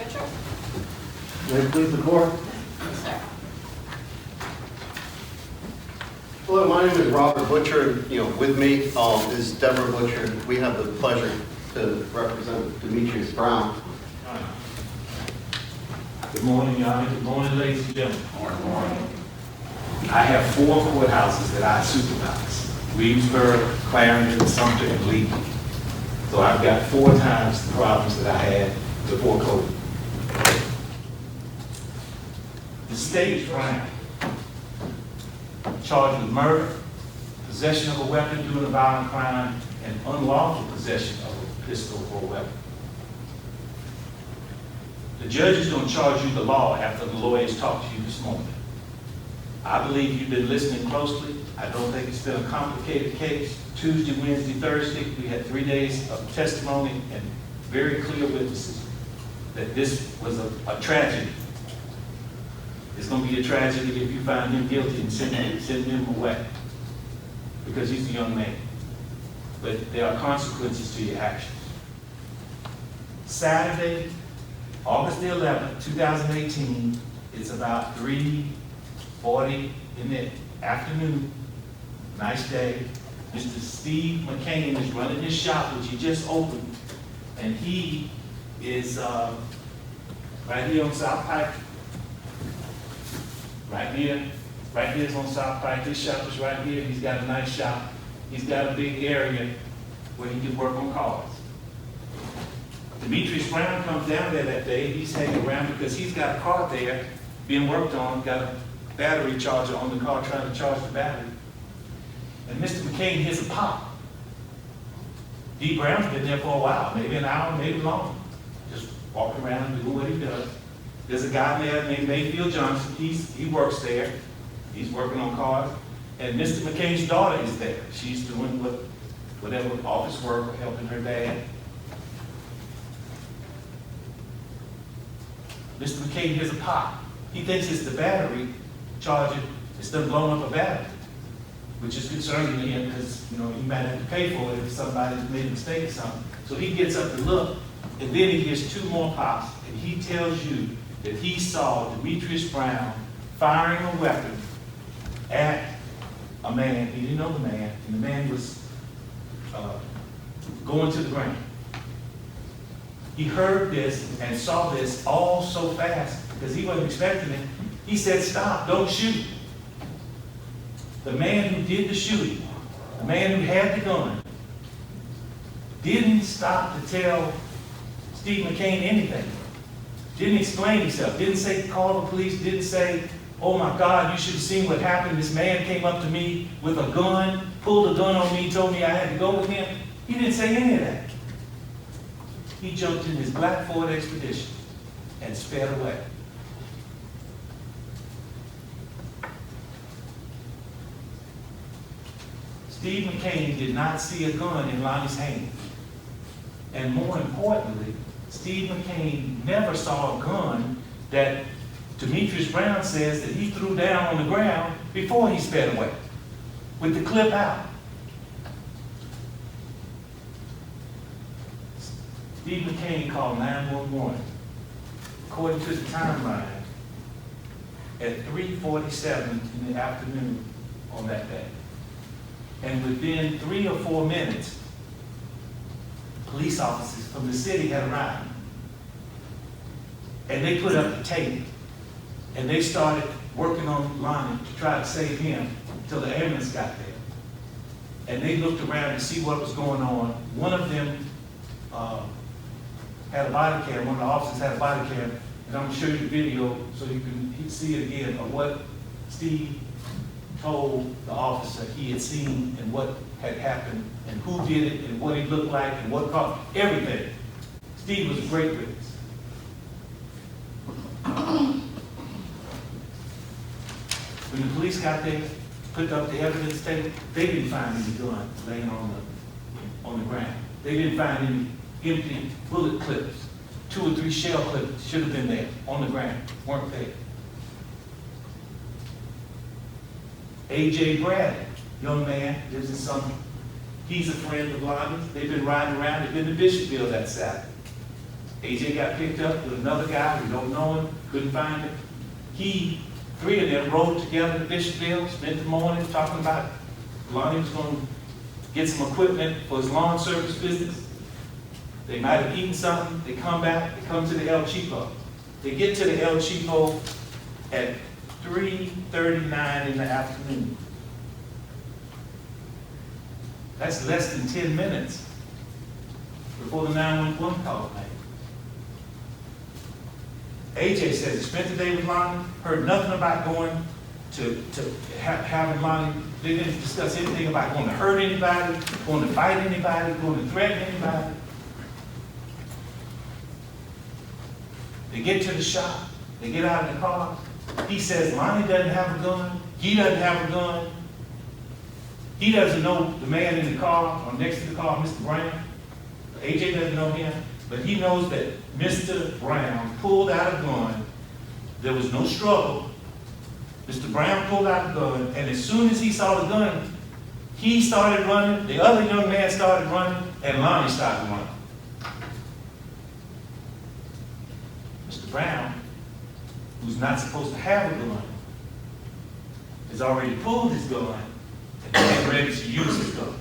Butcher? May it please the court? Yes, sir. Hello, my name is Robert Butcher. With me is Deborah Butcher. We have the pleasure to represent Demetrius Brown. Good morning, Your Honor. Good morning, ladies and gentlemen. Good morning. I have 4 courthouses that I supervise: Reedsburg, Clarendon, Sumter, and Lee. So I've got 4 times the problems that I had before COVID. The state is Brown, charged with murder, possession of a weapon during a violent crime, and unlawful possession of a pistol or a weapon. The judge is going to charge you the law after the lawyers talked to you this morning. I believe you've been listening closely. I don't think it's been a complicated case. Tuesday, Wednesday, Thursday, we had 3 days of testimony and very clear witnesses that this was a tragedy. It's going to be a tragedy if you find him guilty and send him away, because he's a young man. But there are consequences to your actions. Saturday, August the 11th, 2018, it's about 3:40 in the afternoon. Nice day. Mr. Steve McCain is running his shop, which he just opened, and he is right here on South Pike. Right here is on South Pike. His shop is right here. He's got a nice shop. He's got a big area where he can work on cars. Demetrius Brown comes down there that day. He's hanging around because he's got a car there being worked on, got a battery charger on the car trying to charge the battery. And Mr. McCain hears a pop. D. Brown's been there for a while, maybe an hour, maybe longer, just walking around doing what he does. There's a guy there named Mayfield Johnson. He works there. He's working on cars. And Mr. McCain's daughter is there. She's doing whatever office work or helping her dad. Mr. McCain hears a pop. He thinks it's the battery charger. It's done blown up a battery, which is concerning to him because he might have to pay for it if somebody made a mistake or something. So he gets up to look, and then he hears 2 more pops, and he tells you that he saw Demetrius Brown firing a weapon at a man. He didn't know the man, and the man was going to the ground. He heard this and saw this all so fast because he wasn't expecting it. He said, "Stop, don't shoot." The man who did the shooting, the man who had the gun, didn't stop to tell Steve McCain anything. Didn't explain himself. Didn't say, call the police. Didn't say, "Oh my God, you should have seen what happened. This man came up to me with a gun, pulled a gun on me, told me I had to go with him." He didn't say any of that. He jumped in his black Ford Expedition and sped away. Steve McCain did not see a gun in Lonnie's hand. And more importantly, Steve McCain never saw a gun that Demetrius Brown says that he threw down on the ground before he sped away, with the clip out. Steve McCain called 911, according to the timeline, at 3:47 in the afternoon on that day. And within 3 or 4 minutes, police officers from the city had arrived. And they put up the tape. And they started working on Lonnie to try to save him until the ambulance got there. And they looked around to see what was going on. One of them had a body cam. One of the officers had a body cam. And I'm going to show you the video so you can see it again of what Steve told the officer he had seen and what had happened and who did it and what he looked like and what caused everything. Steve was a great witness. When the police got there, put up the evidence tape, they didn't find any gun laying on the ground. They didn't find any empty bullet clips. 2 or 3 shell clips should have been there on the ground, weren't there. A.J. Bradley, young man, lives in Sumter. He's a friend of Lonnie's. They've been riding around. They've been to Bishopville that Saturday. AJ got picked up with another guy, we don't know him, couldn't find him. Three of them rode together to Bishopville, spent the morning talking about Lonnie was going to get some equipment for his lawn service business. They might have eaten something, they come back, they come to the El Chico. They get to the El Chico at 3:39 in the afternoon. That's less than 10 minutes before the 911 call was made. AJ says he spent the day with Lonnie, heard nothing about going to having Lonnie. They didn't discuss anything about going to hurt anybody, going to fight anybody, going to threaten anybody. They get to the shop, they get out of the car. He says Lonnie doesn't have a gun, he doesn't have a gun. He doesn't know the man in the car or next to the car, Mr. Brown. AJ doesn't know him, but he knows that Mr. Brown pulled out a gun. There was no struggle. Mr. Brown pulled out a gun, and as soon as he saw the gun, he started running, the other young man started running, and Lonnie started running. Mr. Brown, who's not supposed to have a gun, has already pulled his gun and getting ready to use his gun.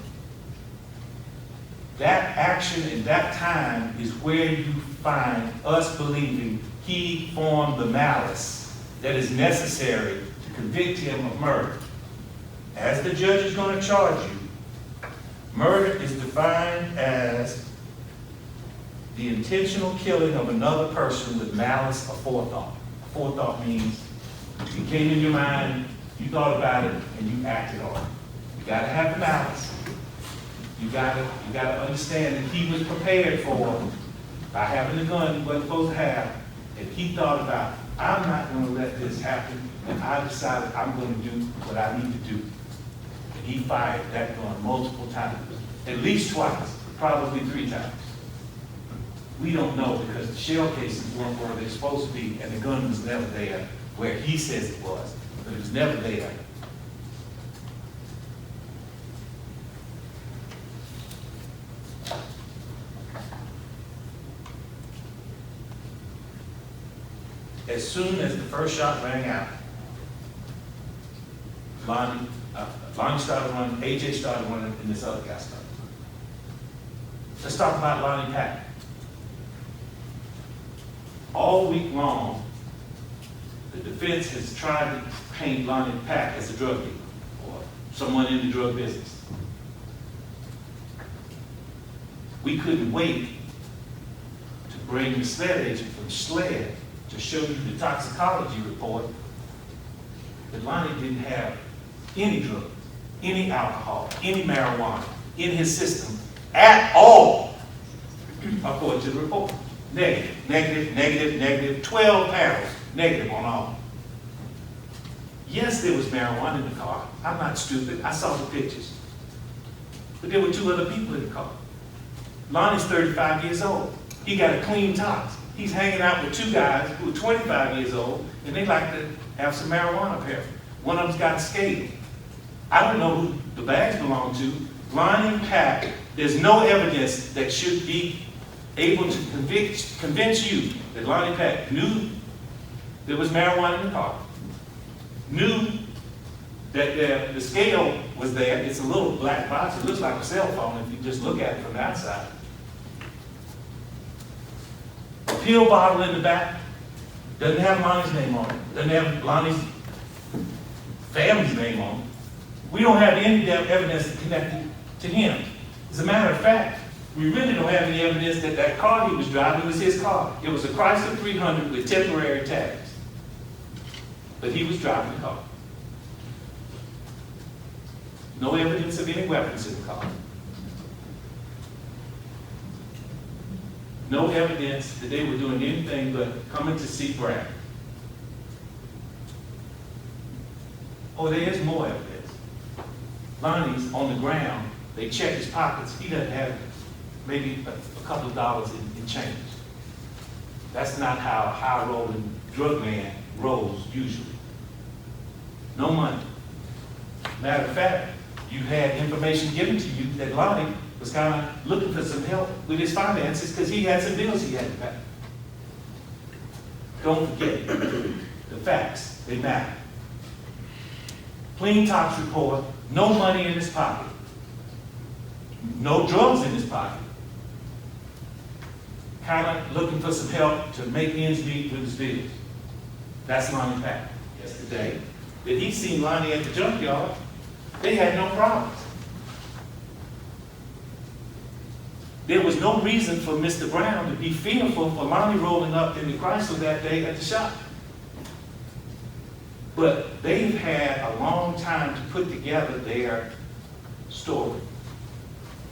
That action and that time is where you find us believing he formed the malice that is necessary to convict him of murder. As the judge is going to charge you, murder is defined as the intentional killing of another person with malice or forethought. Forethought means it came in your mind, you thought about it, and you acted on it. You got to have the malice. You got to understand that he was prepared for by having the gun he wasn't supposed to have, and he thought about, I'm not going to let this happen, and I decided I'm going to do what I need to do. And he fired that gun multiple times, at least twice, probably 3 times. We don't know because the shell cases weren't where they're supposed to be, and the gun was never there where he says it was, but it was never there. As soon as the first shot rang out, Lonnie started running, AJ started running, and this other guy started running. Let's talk about Lonnie Pack. All week long, the defense has tried to paint Lonnie Pack as a drug dealer or someone in the drug business. We couldn't wait to bring the SLED agent from SLED to show you the toxicology report that Lonnie didn't have any drugs, any alcohol, any marijuana in his system at all, according to the report. Negative, negative, negative, negative, 12 pounds, negative on all. Yes, there was marijuana in the car. I'm not stupid. I saw the pictures. But there were 2 other people in the car. Lonnie's 35 years old. He got a clean tox. He's hanging out with 2 guys who are 25 years old, and they like to have some marijuana apparently. One of them's got a scale. I don't know who the bags belong to. Lonnie Pack, there's no evidence that should be able to convince you that Lonnie Pack knew there was marijuana in the car, knew that the scale was there. It's a little black box. It looks like a cell phone if you just look at it from the outside. A pill bottle in the back doesn't have Lonnie's name on it. Doesn't have Lonnie's family's name on it. We don't have any evidence connected to him. As a matter of fact, we really don't have any evidence that that car he was driving was his car. It was a Chrysler 300 with temporary tags. But he was driving the car. No evidence of any weapons in the car. No evidence that they were doing anything but coming to see Brad. Oh, there is more evidence. Lonnie's on the ground. They check his pockets. He doesn't have maybe a couple of dollars in change. That's not how a high-rolling drug man rolls usually. No money. Matter of fact, you had information given to you that Lonnie was kind of looking for some help with his finances because he had some bills he had to Don't forget, the facts, they matter. Clean tops report, no money in his pocket. No drugs in his pocket. Kind of looking for some help to make ends meet with his bills. That's Lonnie Pack. Yesterday, that he seen Lonnie at the junkyard, they had no problems. There was no reason for Mr. Brown to be fearful for Lonnie rolling up in the Chrysler that day at the shop. But they've had a long time to put together their story.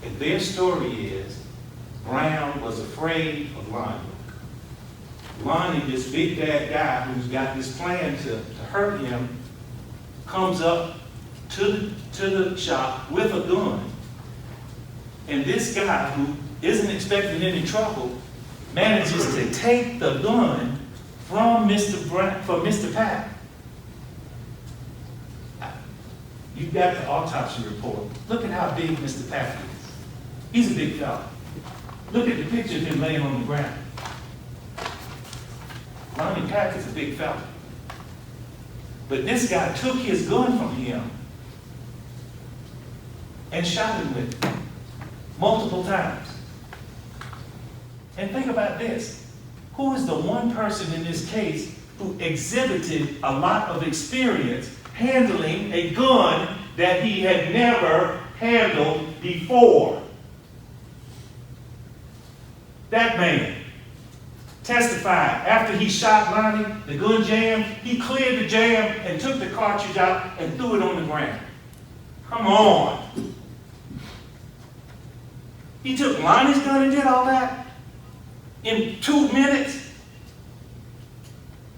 And their story is, Brown was afraid of Lonnie. Lonnie, this big bad guy who's got this plan to hurt him, comes up to the shop with a gun. And this guy, who isn't expecting any trouble, manages to take the gun from Mr. Pack. You've got the autopsy report. Look at how big Mr. Pack is. He's a big fella. Look at the picture of him laying on the ground. Lonnie Pack is a big fella. But this guy took his gun from him and shot him with it multiple times. And think about this. Who is the one person in this case who exhibited a lot of experience handling a gun that he had never handled before? That man testified after he shot Lonnie, the gun jammed, he cleared the jam and took the cartridge out and threw it on the ground. Come on. He took Lonnie's gun and did all that in 2 minutes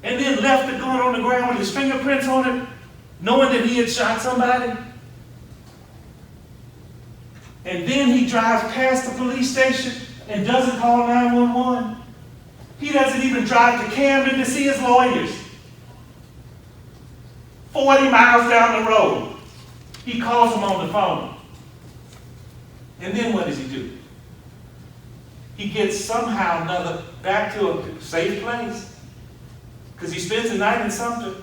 and then left the gun on the ground with his fingerprints on it, knowing that he had shot somebody. And then he drives past the police station and doesn't call 911. He doesn't even drive to Camden to see his lawyers. 40 miles down the road. He calls them on the phone. And then what does he do? He gets somehow another back to a safe place. Because he spends the night in Sumter.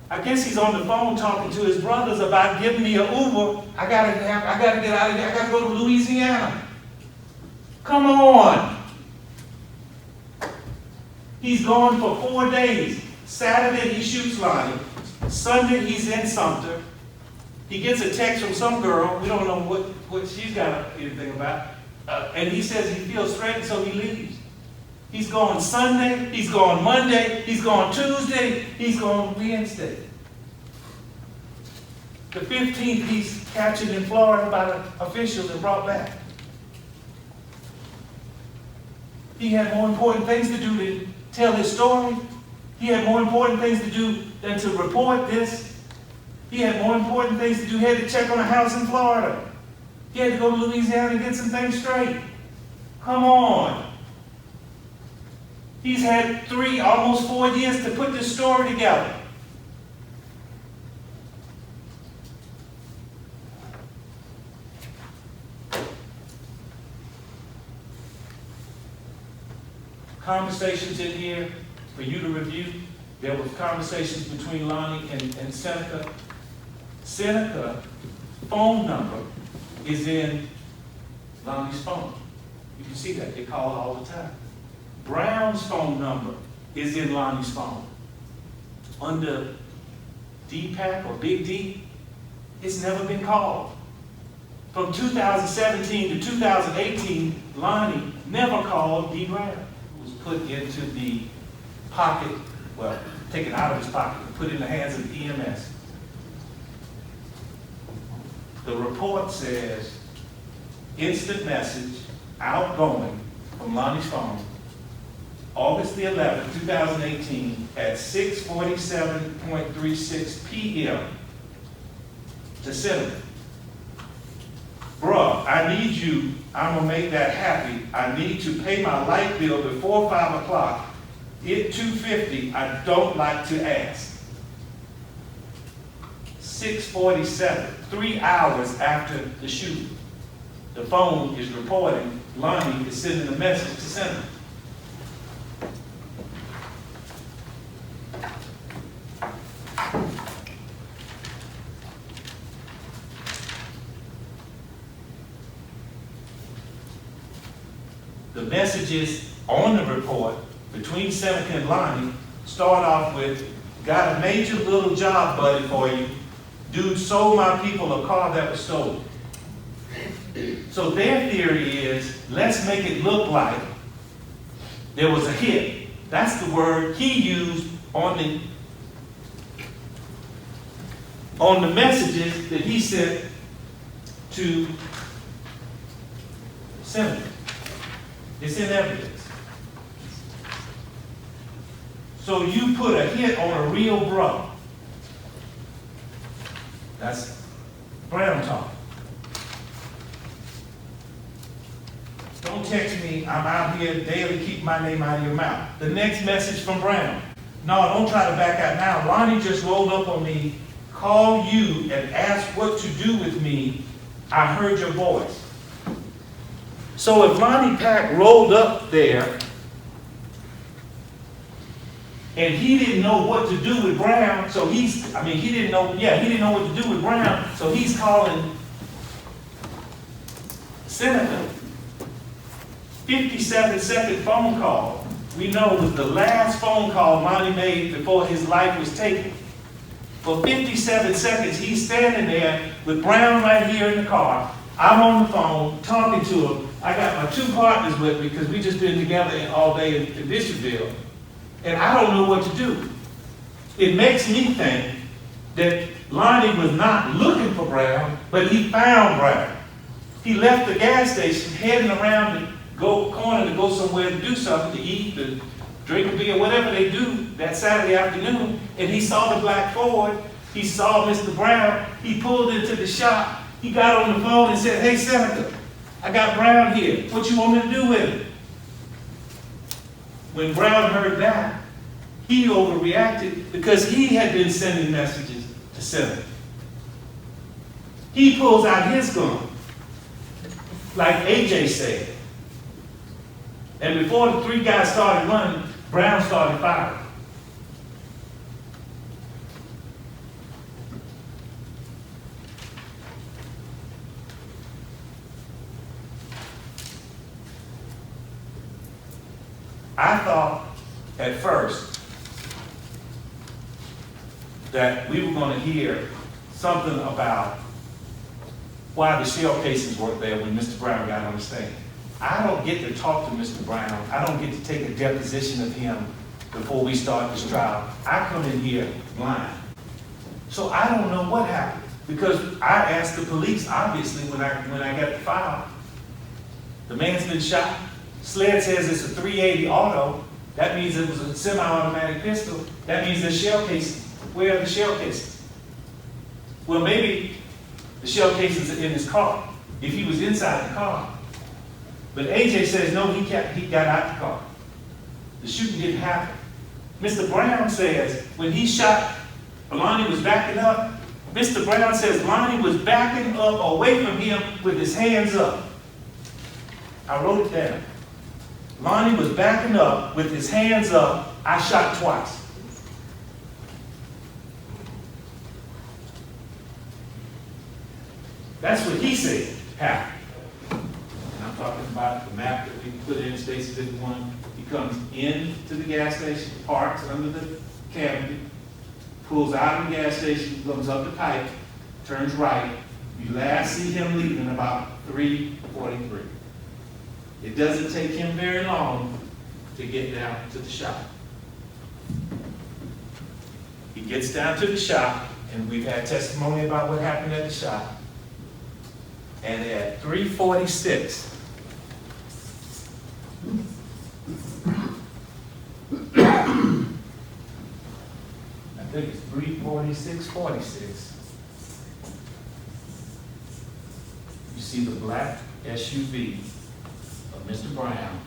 I guess he's on the phone talking to his brothers about giving me an Uber. I gotta get out of here. I gotta go to Louisiana. Come on. He's gone for 4 days. Saturday, he shoots Lonnie. Sunday, he's in Sumter. He gets a text from some girl. We don't know what she's got anything about. And he says he feels threatened, so he leaves. He's gone Sunday. He's gone Monday. He's gone Tuesday. He's gone Wednesday. The 15th, he's captured in Florida by the officials and brought back. He had more important things to do than tell his story. He had more important things to do than to report this. He had more important things to do. He had to check on a house in Florida. He had to go to Louisiana and get some things straight. Come on. He's had almost 4 years to put this story together. Conversations in here for you to review. There were conversations between Lonnie and Seneca. Seneca's phone number is in Lonnie's phone. You can see that. They call all the time. Brown's phone number is in Lonnie's phone. Under DPAC or Big D, it's never been called. From 2017 to 2018, Lonnie never called D. Brown. It was put into the pocket, well, taken out of his pocket, and put in the hands of the EMS. The report says, instant message, outgoing from Lonnie's phone, August the 11th, 2018, at 6:47.36 p.m. to Senator. Bruh, I need you. I'm going to make that happy. I need to pay my light bill before 5 o'clock. Hit $250. I don't like to ask. 6:47, 3 hours after the shooting. The phone is reporting Lonnie is sending a message to Senator. messages on the report between Seneca and Lonnie start off with, got a major little job, buddy, for you. Dude sold my people a car that was stolen. So their theory is, let's make it look like there was a hit. That's the word he used on the messages that he sent to Senator. It's in evidence. So you put a hit on a real brother. That's Brown talk. Don't text me, I'm out here daily, keep my name out of your mouth. The next message from Brown. No, don't try to back out now. Lonnie just rolled up on me, called you and asked what to do with me. I heard your voice. So if Lonnie Pack rolled up there and he didn't know what to do with Brown, so he didn't know what to do with Brown, so he's calling Senator. 57-second phone call, we know was the last phone call Lonnie made before his life was taken. For 57 seconds, he's standing there with Brown right here in the car. I'm on the phone talking to him. I got my two partners with me because we just been together all day in Bishopville. And I don't know what to do. It makes me think that Lonnie was not looking for Brown, but he found Brown. He left the gas station heading around the corner to go somewhere to do something, to eat, to drink a beer, whatever they do that Saturday afternoon, and he saw the black Ford, he saw Mr. Brown, he pulled into the shop, he got on the phone and said, hey, Senator, I got Brown here, what you want me to do with him? When Brown heard that, he overreacted because he had been sending messages to Senator. He pulls out his gun, like AJ said. And before the three guys started running, Brown started firing. I thought at first that we were going to hear something about why the shell casings weren't there when Mr. Brown got on the stand. I don't get to talk to Mr. Brown. I don't get to take a deposition of him before we start this trial. I come in here blind. So I don't know what happened because I asked the police, obviously, when I got the file. The man's been shot. Sled says it's a 380 auto. That means it was a semi-automatic pistol. That means there's shell casings. Where are the shell casings? Well, maybe the shell casings are in his car, if he was inside the car. But AJ says, no, he got out the car. The shooting didn't happen. Mr. Brown says, when he shot, Lonnie was backing up. Mr. Brown says Lonnie was backing up away from him with his hands up. I wrote it down. Lonnie was backing up with his hands up. I shot twice. That's what he said happened. And I'm talking about the map that we put in Stacy 51. He comes into the gas station, parks under the canopy, pulls out of the gas station, comes up the pipe, turns right. You last see him leaving about 3:43. It doesn't take him very long to get down to the shop. He gets down to the shop, and we've had testimony about what happened at the shop. And at 3:46, I think it's 3:46, you see the black SUV of Mr. Brown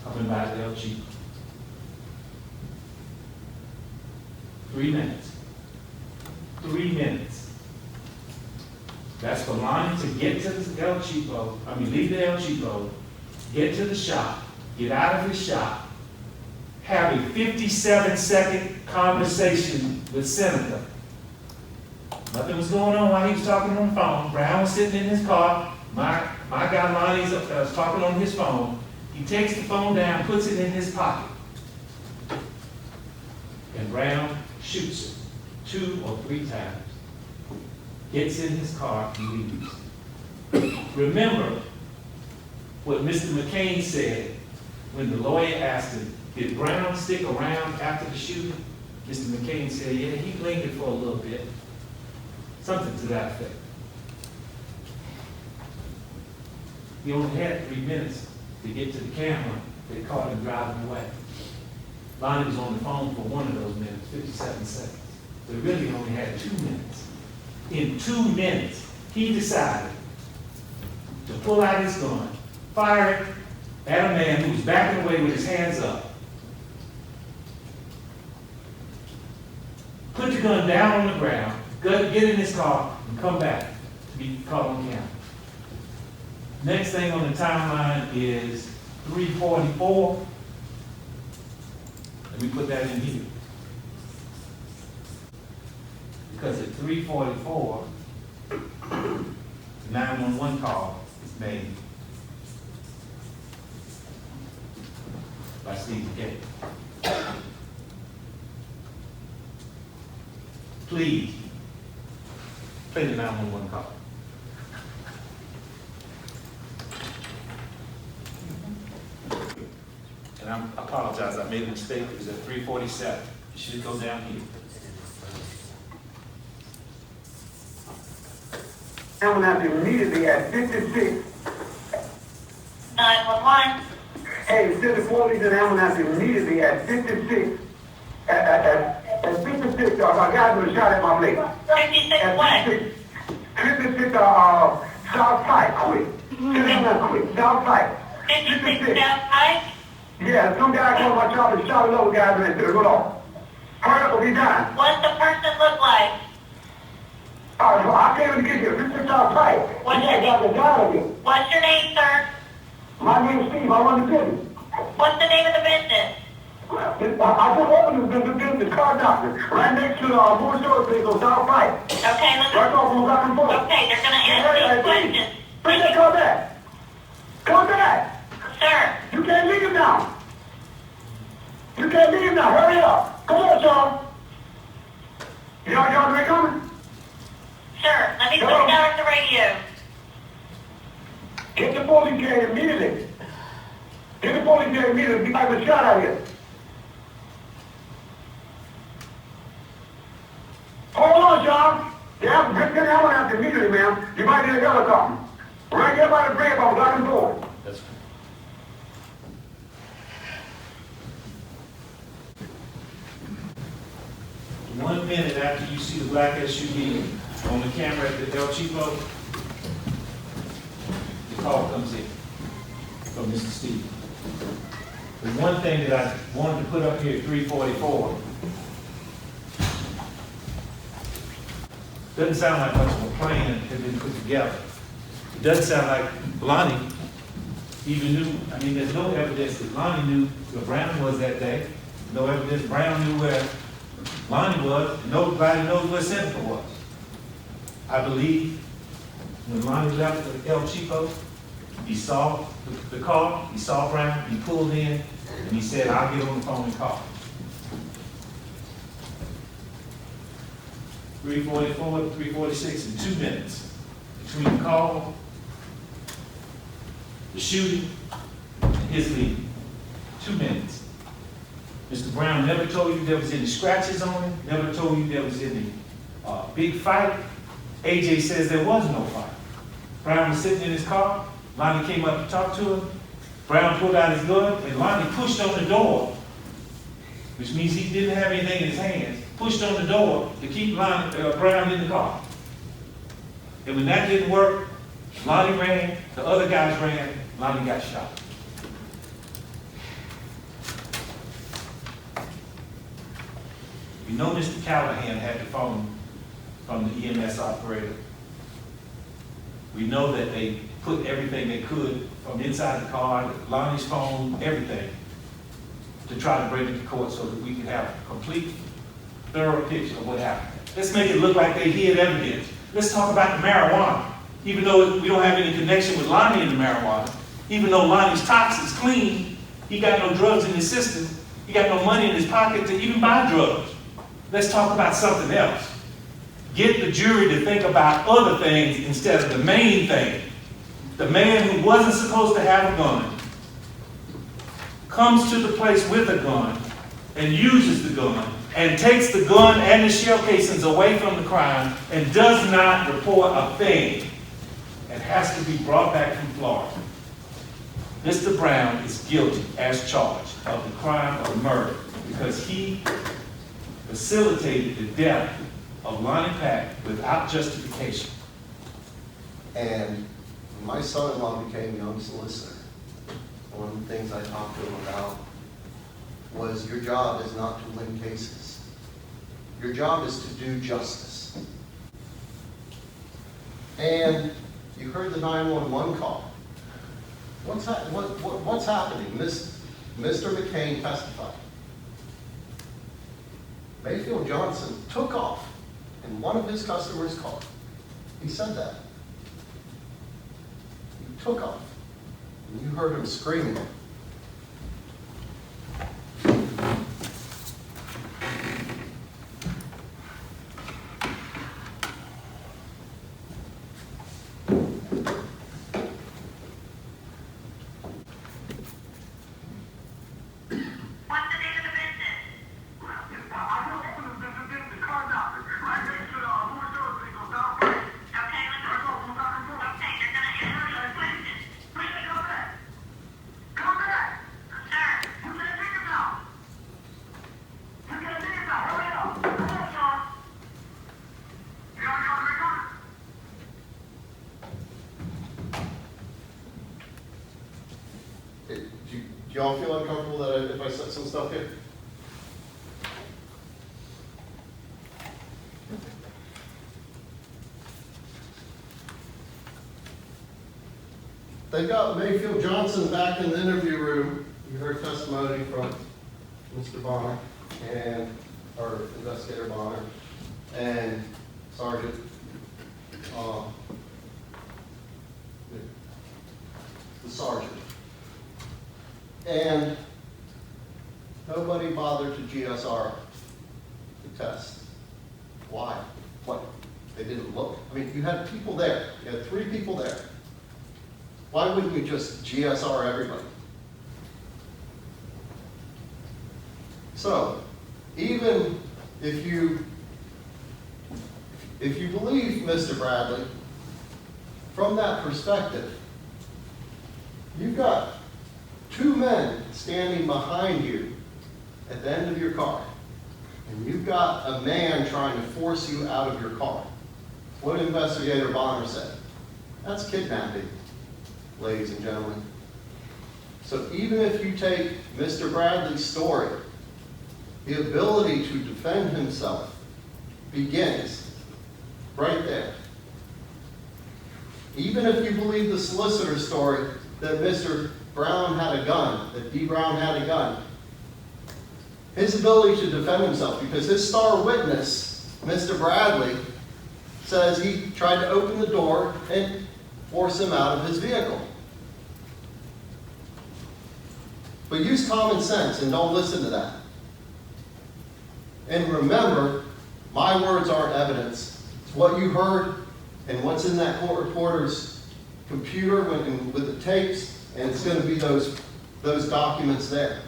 coming by the El Chico. 3 minutes. 3 minutes. That's for Lonnie to get to the El Chico, leave the El Chico, get to the shop, get out of his shop, have a 57-second conversation with Senator. Nothing was going on while he was talking on the phone. Brown was sitting in his car. My guy Lonnie's talking on his phone. He takes the phone down, puts it in his pocket. And Brown shoots it 2 or 3 times. Gets in his car and leaves. Remember what Mr. McCain said when the lawyer asked him, did Brown stick around after the shooting? Mr. McCain said, yeah, he lingered for a little bit. Something to that effect. He only had 3 minutes to get to the camera that caught him driving away. Lonnie was on the phone for 1 of those minutes, 57 seconds. So he really only had 2 minutes. In 2 minutes, he decided to pull out his gun, fire it at a man who was backing away with his hands up. Put the gun down on the ground, get in his car, and come back to be caught on camera. Next thing on the timeline is 3:44. Let me put that in here. Because at 3:44, the 911 call is made by Steve K. Please, play the 911 call. And I apologize, I made a mistake. It was at 3:47. You should go down here. Ambulance immediately at 56. 911. Hey, city police and ambulance immediately at 56. At 56, a guy was shot at my leg. 56 what? 56, South Pike, quick. Quick, South Pike. 56 South Pike? Yeah, some guy called my shop and shot another guy and said, hold on. Hurry up or be done. What's the person look like? I can't even get you. 56 South Pike. What's your got the guy of you. What's your name, sir? My name's Steve. I run the business. What's the name of the business? I just opened the business, car doctor, right next to the Moore Store place on South Pike. Okay, let's... Right off from back and forth. Okay, they're gonna answer these questions. Bring that car back. Come back. Sir, You can't leave him now. You can't leave him now. Hurry up. Come on, y'all. Y'all coming? sir, let me put it down at the radio. Get the police here immediately. Get the police here immediately. Be like a shot out here. Hold on, John. Yeah, get the ambulance immediately, ma'am. You might need a helicopter. Right here by the grave, I'm locking the door. That's 1 minute after you see the black SUV on the camera at the El Chico, the call comes in from Mr. Steve. The one thing that I wanted to put up here at 3:44, doesn't sound like much of a plan had been put together. It doesn't sound like Lonnie even knew, I mean, there's no evidence that Lonnie knew where Brown was that day. No evidence Brown knew where Lonnie was. Nobody knows where Sumter was. I believe when Lonnie left the El Chico, he saw the car, he saw Brown, he pulled in, and he said, I'll get on the phone and call. 3:44 to 3:46 in 2 minutes between the call, the shooting, and his leaving. 2 minutes. Mr. Brown never told you there was any scratches on him, never told you there was any big fight. AJ says there was no fight. Brown was sitting in his car, Lonnie came up to talk to him, Brown pulled out his gun, and Lonnie pushed on the door, which means he didn't have anything in his hands, pushed on the door to keep Brown in the car. And when that didn't work, Lonnie ran, the other guys ran, Lonnie got shot. We know Mr. Callahan had the phone from the EMS operator. We know that they put everything they could from inside the car, Lonnie's phone, everything, to try to bring it to court so that we could have a complete, thorough picture of what happened. Let's make it look like they hid evidence. Let's talk about the marijuana. even though we don't have any connection with Lonnie and the marijuana, even though Lonnie's toxic's clean, he got no drugs in his system, he got no money in his pocket to even buy drugs. Let's talk about something else. Get the jury to think about other things instead of the main thing. The man who wasn't supposed to have a gun comes to the place with a gun and uses the gun and takes the gun and the shell casings away from the crime and does not report a thing and has to be brought back from Florida. Mr. Brown is guilty as charged of the crime of murder because he facilitated the death of Lonnie Pack without justification. And my son-in-law became young solicitor. One of the things I talked to him about was your job is not to win cases. Your job is to do justice. And you heard the 911 call. What's happening? Mr. McCain testified. Mayfield Johnson took off and one of his customers called. He said that. He took off. And you heard him screaming. Do y'all feel uncomfortable that if I said some stuff here? They got Mayfield Johnson back in the interview room. You heard testimony from Mr. Bonner and our investigator Bonner and Sergeant. The sergeant. And nobody bothered to GSR the test. Why? What? They didn't look? I mean, you had people there. You had 3 people there. Why wouldn't you just GSR everybody? So, even if you believe Mr. Bradley, from that perspective, you've got 2 men standing behind you at the end of your car, and you've got a man trying to force you out of your car. What did Investigator Bonner say? That's kidnapping, ladies and gentlemen. So even if you take Mr. Bradley's story, the ability to defend himself begins right there. Even if you believe the solicitor's story that Mr. Brown had a gun, that D. Brown had a gun, his ability to defend himself, because his star witness, Mr. Bradley, says he tried to open the door and force him out of his vehicle. But use common sense and don't listen to that. And remember, my words aren't evidence. It's what you heard and what's in that court reporter's computer with the tapes, and it's going to be those documents there.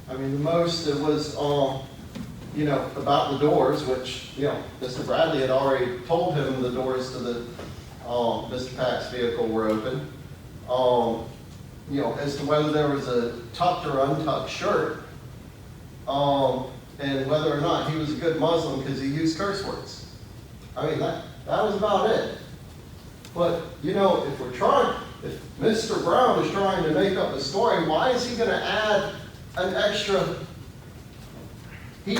I mean, the most it was, about the doors, which, Mr. Bradley had already told him the doors to the Mr. Pack's vehicle were open. As to whether there was a tucked or untucked shirt, and whether or not he was a good Muslim because he used curse words. I mean, that was about it. But, if Mr. Brown is trying to make up a story, why is he going to add an extra? He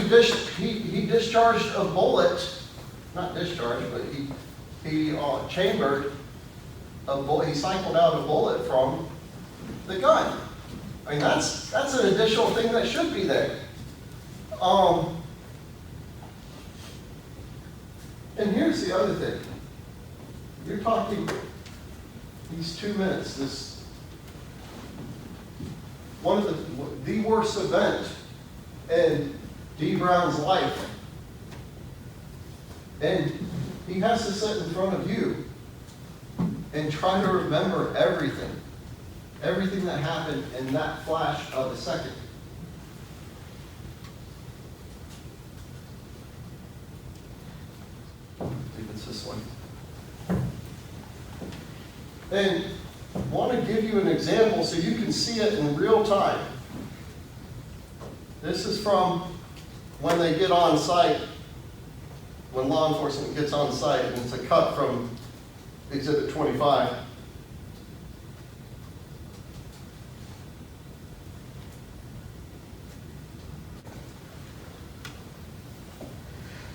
discharged a bullet, not discharged, but he chambered a bullet. He cycled out a bullet from the gun. I mean, that's an additional thing that should be there. And here's the other thing. You're talking these 2 minutes, one of the worst event in D. Brown's life. And he has to sit in front of you and try to remember everything that happened in that flash of a second. I think it's this one. And I want to give you an example so you can see it in real time. This is from when they get on site, when law enforcement gets on site, and it's a cut from Exhibit 25.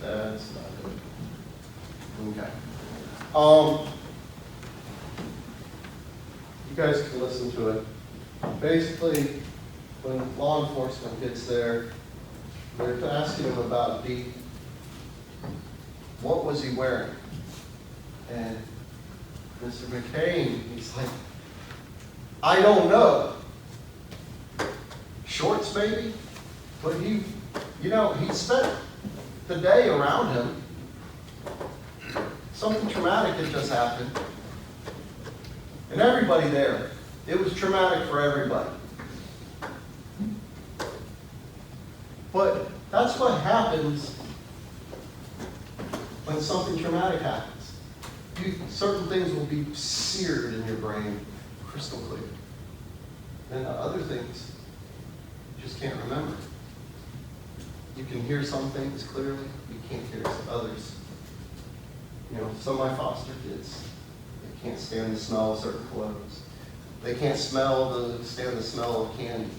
That's not it. Okay. You guys can listen to it. Basically, when law enforcement gets there, they're asking him about D. What was he wearing? And Mr. McCain, he's like, I don't know. Shorts maybe? But he spent the day around him. Something traumatic had just happened. And everybody there, it was traumatic for everybody. But that's what happens when something traumatic happens. Certain things will be seared in your brain, crystal clear. And other things, you just can't remember. You can hear some things clearly, you can't hear others. Some of my foster kids, they can't stand the smell of certain clothes. They can't stand the smell of candy.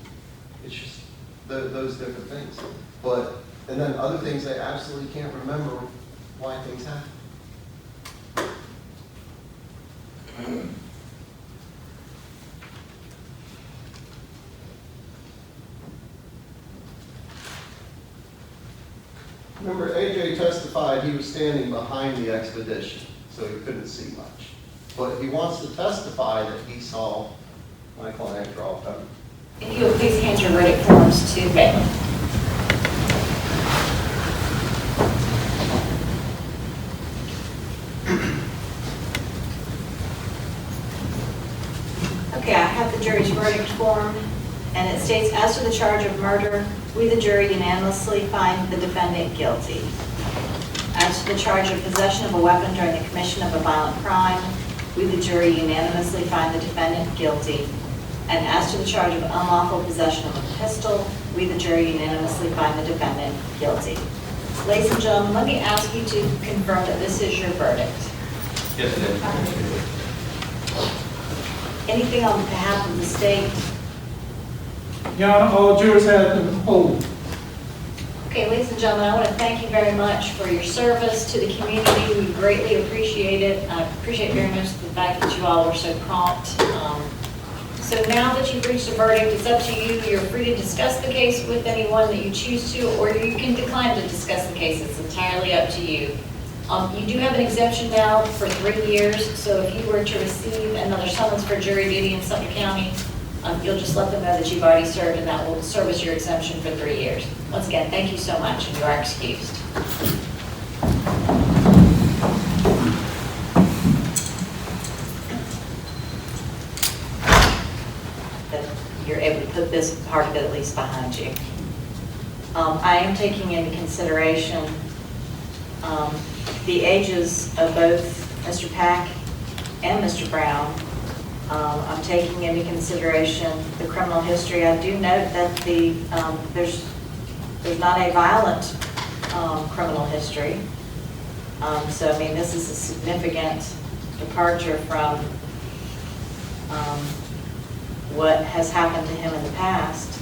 It's just those different things. And then other things they absolutely can't remember why things happen. Remember, AJ testified he was standing behind the expedition, so he couldn't see much. But he wants to testify that he saw my client draw a pen. If you would please hand your verdict forms to Bailey. Okay, I have the jury's verdict form, and it states, as to the charge of murder, we, the jury, unanimously find the defendant guilty. As to the charge of possession of a weapon during the commission of a violent crime, we, the jury, unanimously find the defendant guilty. And as to the charge of unlawful possession of a pistol, we, the jury, unanimously find the defendant guilty. Ladies and gentlemen, let me ask you to confirm that this is your verdict. Yes, it is. Anything on behalf of the state? Your Honor, all jurors have been polled. Okay, ladies and gentlemen, I want to thank you very much for your service to the community. We greatly appreciate it. I appreciate very much the fact that you all were so prompt. So now that you've reached a verdict, it's up to you. You're free to discuss the case with anyone that you choose to, or you can decline to discuss the case. It's entirely up to you. You do have an exemption now for 3 years, so if you were to receive another summons for jury duty in Sumter County, you'll just let them know that you've already served, and that will serve as your exemption for 3 years. Once again, thank you so much, and you are excused. That you're able to put this part of it at least behind you. I am taking into consideration the ages of both Mr. Pack and Mr. Brown. I'm taking into consideration the criminal history. I do note that there's not a violent criminal history. So I mean, this is a significant departure from what has happened to him in the past.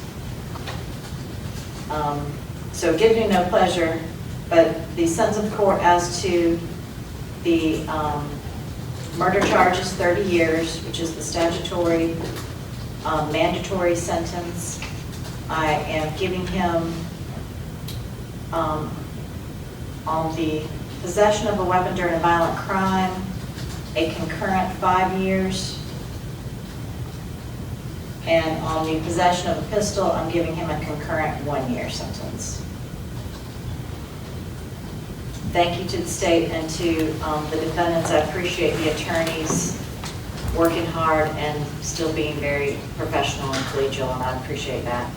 So it gives me no pleasure, but the sentence of court as to the murder charge is 30 years, which is the statutory mandatory sentence. I am giving him on the possession of a weapon during a violent crime, a concurrent 5 years. And on the possession of a pistol, I'm giving him a concurrent 1-year sentence. Thank you to the state and to the defendants. I appreciate the attorneys working hard and still being very professional and collegial, and I appreciate that.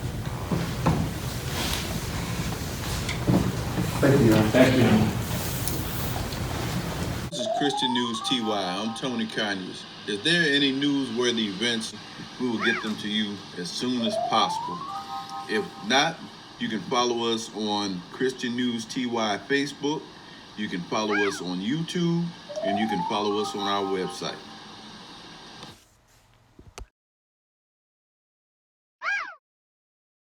Thank you, Your Honor. Thank you. This is Christian News TY. I'm Tony Conyers. Is there any newsworthy events? We will get them to you as soon as possible. If not, you can follow us on Christian News TY Facebook. You can follow us on YouTube, and you can follow us on our website.